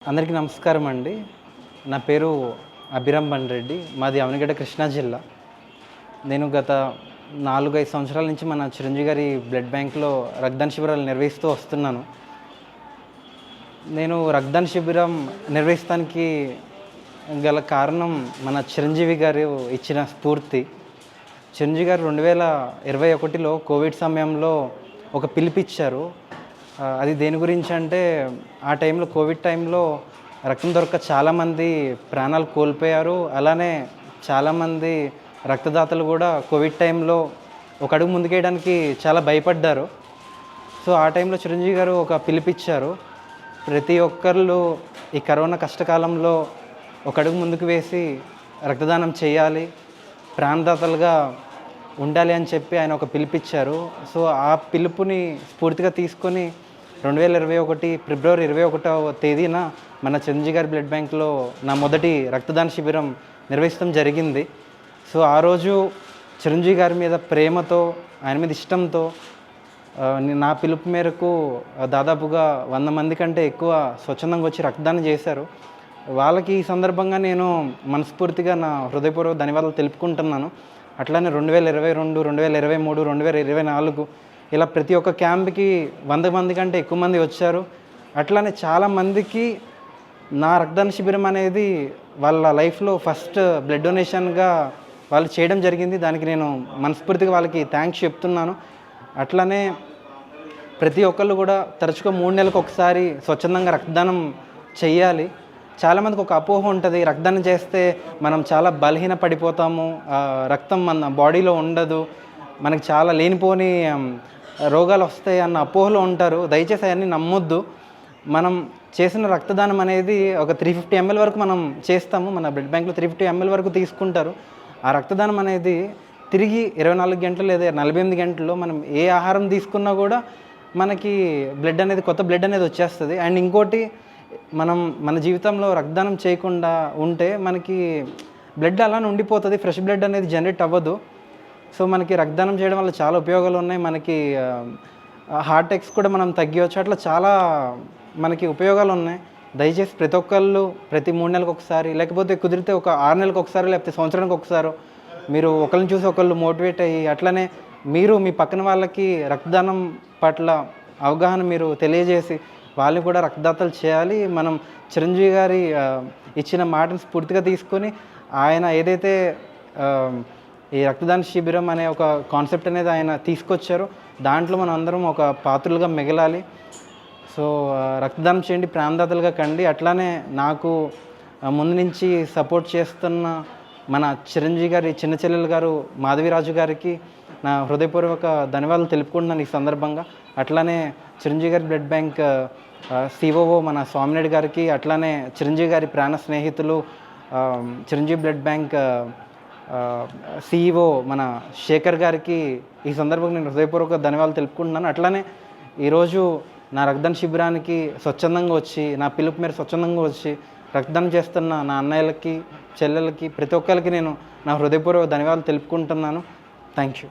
అందరికీ నమస్కారం అండి. నా పేరు అభిరామ్ బండ్రెడ్డి. మాది అవనిగడ్డ కృష్ణా జిల్లా. నేను గత 4-5 సంవత్సరాల నుంచి మన చిరంజీవి గారి బ్లడ్ బ్యాంక్‌లో రక్తదాన శిబిరాలు నిర్వహిస్తూ వస్తున్నాను. నేను రక్తదాన శిబిరం నిర్వహిస్తానికి గల కారణం మన చిరంజీవి గారు ఇచ్చిన స్ఫూర్తి. చిరంజీవి గారు 2021లో కోవిడ్ సమయంలో ఒక పిలుపిచ్చారు. అది దేని గురించి అంటే, ఆ టైంలో కోవిడ్ టైంలో రక్తం దొరక్క చాలామంది ప్రాణాలు కోల్పోయారు. అలానే చాలామంది రక్తదాతలు కూడా కోవిడ్ టైంలో ఒక అడుగు ముందుకేయడానికి చాలా భయపడ్డారు. సో ఆ టైంలో చిరంజీవి గారు ఒక పిలుపిచ్చారు. ప్రతి ఒక్కళ్ళు ఈ కరోనా కష్టకాలంలో ఒక అడుగు ముందుకు వేసి రక్తదానం చేయాలి, ప్రాణదాతలుగా ఉండాలి అని చెప్పి ఆయన ఒక పిలుపిచ్చారు. సో ఆ పిలుపుని స్ఫూర్తిగా తీసుకొని 2021 ఫిబ్రవరి 21వ తేదీన మన చిరంజీవి గారి బ్లడ్ బ్యాంక్‌లో నా మొదటి రక్తదాన శిబిరం నిర్వహించడం జరిగింది. సో ఆ రోజు చిరంజీవి గారి మీద ప్రేమతో, ఆయన మీద ఇష్టంతో నా పిలుపు మేరకు దాదాపుగా 100 మంది కంటే ఎక్కువ స్వచ్ఛందంగా వచ్చి రక్తదానం చేశారు. వాళ్ళకి ఈ సందర్భంగా నేను మనస్ఫూర్తిగా నా హృదయపూర్వక ధన్యవాదాలు తెలుపుకుంటున్నాను. అట్లానే 2022, 2023, 2024 ఇలా ప్రతి ఒక్క క్యాంప్కి 100 మంది కంటే ఎక్కువ మంది వచ్చారు. అట్లానే చాలామందికి నా రక్తదాన శిబిరం అనేది వాళ్ళ లైఫ్లో ఫస్ట్ బ్లడ్ డొనేషన్గా వాళ్ళు చేయడం జరిగింది. దానికి నేను మనస్ఫూర్తిగా వాళ్ళకి థ్యాంక్స్ చెప్తున్నాను. అట్లానే ప్రతి ఒక్కళ్ళు కూడా తరచుగా 3 నెలలకు ఒకసారి స్వచ్ఛందంగా రక్తదానం చెయ్యాలి. చాలామందికి ఒక అపోహ ఉంటుంది, రక్తదానం చేస్తే మనం చాలా బలహీన పడిపోతాము, రక్తం మన బాడీలో ఉండదు, మనకి చాలా లేనిపోని రోగాలు వస్తాయి అన్న అపోహలో ఉంటారు. దయచేసి అవన్నీ నమ్మొద్దు. మనం చేసిన రక్తదానం అనేది ఒక 350 ml వరకు మనం చేస్తాము. మన బ్లడ్ బ్యాంక్లో 350 ml వరకు తీసుకుంటారు. ఆ రక్తదానం అనేది తిరిగి 24 గంటలు లేదా 48 గంటల్లో మనం ఏ ఆహారం తీసుకున్నా కూడా మనకి బ్లడ్ అనేది, కొత్త బ్లడ్ అనేది వచ్చేస్తుంది. అండ్ ఇంకోటి, మనం మన జీవితంలో రక్తదానం చేయకుండా ఉంటే మనకి బ్లడ్ అలానే ఉండిపోతుంది, ఫ్రెష్ బ్లడ్ అనేది జనరేట్ అవ్వదు. సో మనకి రక్తదానం చేయడం వల్ల చాలా ఉపయోగాలు ఉన్నాయి. మనకి హార్ట్ అటాక్స్ కూడా మనం తగ్గించవచ్చు. అట్లా చాలా మనకి ఉపయోగాలు ఉన్నాయి. దయచేసి ప్రతి ఒక్కళ్ళు ప్రతి 3 నెలలకు ఒకసారి, లేకపోతే కుదిరితే ఒక 6 నెలలకు ఒకసారి, లేకపోతే సంవత్సరానికి ఒకసారి మీరు ఒకరిని చూసి ఒకళ్ళు మోటివేట్ అయ్యి, అట్లనే మీరు మీ పక్కన వాళ్ళకి రక్తదానం పట్ల అవగాహన మీరు తెలియజేసి వాళ్ళని కూడా రక్తదాతలు చేయాలి. మనం చిరంజీవి గారి ఇచ్చిన మాటను స్ఫూర్తిగా తీసుకొని ఆయన ఏదైతే ఈ రక్తదాన శిబిరం అనే ఒక కాన్సెప్ట్ అనేది ఆయన తీసుకొచ్చారో దాంట్లో మనం అందరం ఒక పాత్రలుగా మిగలాలి. సో రక్తదానం చేయండి, ప్రాణదాతలుగా కండి. అట్లానే నాకు ముందు నుంచి సపోర్ట్ చేస్తున్న మన చిరంజీవి గారి చిన్న చెల్లెలు గారు మాధవిరాజు గారికి నా హృదయపూర్వక ధన్యవాదాలు తెలుపుకుంటున్నాను ఈ సందర్భంగా. అట్లానే చిరంజీవి గారి బ్లడ్ బ్యాంక్ సిఓఓ మన స్వామినాయుడు గారికి, అట్లానే చిరంజీవి గారి ప్రాణ స్నేహితులు చిరంజీవి బ్లడ్ బ్యాంక్ సిఇఓ మన శేఖర్ గారికి ఈ సందర్భంగా నేను హృదయపూర్వక ధన్యవాదాలు తెలుపుకుంటున్నాను. అట్లానే ఈరోజు నా రక్తదాన శిబిరానికి స్వచ్ఛందంగా వచ్చి, నా పిలుపు మేర స్వచ్ఛందంగా వచ్చి రక్తదానం చేస్తున్న నా అన్నయ్యలకి, చెల్లెలకి, ప్రతి ఒక్కరికి నేను నా హృదయపూర్వక ధన్యవాదాలు తెలుపుకుంటున్నాను. Thank you.